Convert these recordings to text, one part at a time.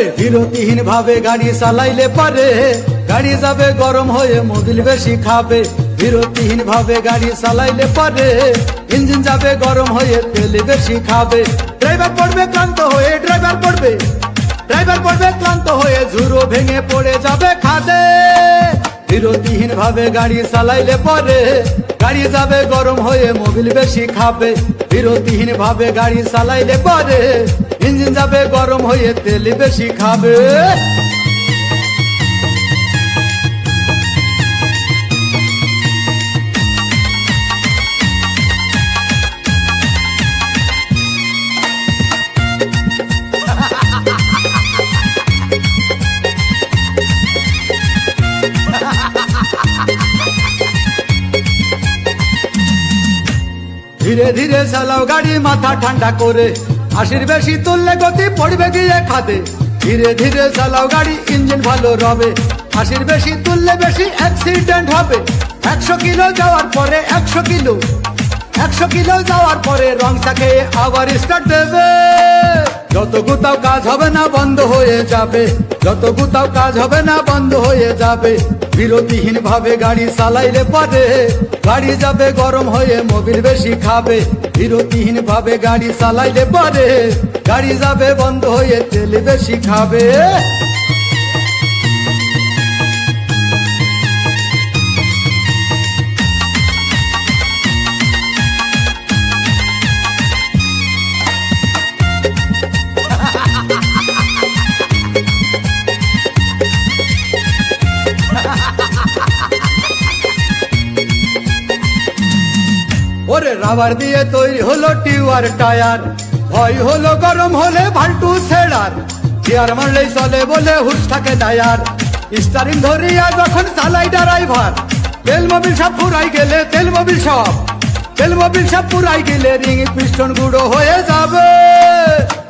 ওরে বিরতিহীন ভাবে গাড়ি চালাইলে পারে গাড়ি যাবে গরম হয়ে মোবিল বেশি খাবে। বিরতিহীন ভাবে গাড়ি চালাইলে পারে ইঞ্জিন যাবে গরম হয়ে তেল বেশি খাবে। ড্রাইভার পড়বে ক্লান্ত হয়ে ড্রাইভার পড়বে ক্লান্ত হয়ে ঝুরো ভেঙে পড়ে যাবে খাদে। বিরতিহীন ভাবে গাড়ি চালাইলে পরে গাড়ি যাবে গরম হয়ে মোবিল বেশি খাবে। বিরতিহীন ভাবে গাড়ি চালাইলে পরে ইঞ্জিন যাবে গরম হয়ে তেল বেশি খাবে। ধীরে ধীরে চালাও গাড়ি মাথা ঠান্ডা করে, 80 বেশি তুললে গতি পড়বে গিয়ে খাদে। ধীরে ধীরে চালাও গাড়ি ইঞ্জিন ভালো রবে, 80 বেশি তুললে বেশি অ্যাক্সিডেন্ট হবে। 100 কিলো যাওয়ার পরে 100 কিলো যাওয়ার পরে রং চাকে আবার স্টার্ট দেবে। যত গুতাও কাজ হবে না বন্ধ হয়ে যাবে, যত গুতাও কাজ হবে না বন্ধ হয়ে যাবে। বিরতিহীন ভাবে গাড়ি চালাইলে পরে গাড়ি যাবে গরম হয়ে মোবিল বেশি খাবে। বিরতিহীন ভাবে গাড়ি চালাইলে পরে গাড়ি যাবে বন্ধ হয়ে তেল বেশি খাবে। ওরে রাবার দিয়ে তৈরি হলো টিউয়ার টায়ার, ভয় হলো গরম হলে ভাল্টু ছেড়ার। গিয়ার মারলেই চলে বলে হুশ থাকে টায়ার, স্টারিং ধরিয়া যখন চালাই ড্রাইভার। তেল মোবিল সব পুরাই গেলে রিং পিস্টন গুঁড়ো হয়ে যাবে।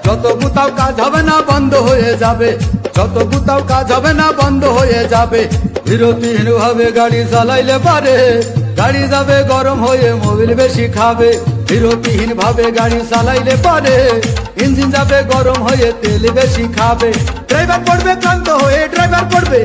যত গুতাও কাজ হবে না বন্ধ হয়ে যাবে, যত গুতাও কাজ হবে না বন্ধ হয়ে যাবে। বিরতিহীন ভাবে গাড়ি চালাইলে পারে গাড়ি যাবে গরম হয়ে মোবিল বেশি খাবে। বিরতিহীন ভাবে গাড়ি চালাইলে পারে ইঞ্জিন যাবে গরম হয়ে তেল বেশি খাবে। ড্রাইভার পড়বে ক্লান্ত হয়ে ড্রাইভার পড়বে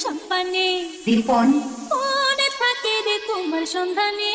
সম্পানে দীপন মনে থাকে রে তোমার সন্ধানে।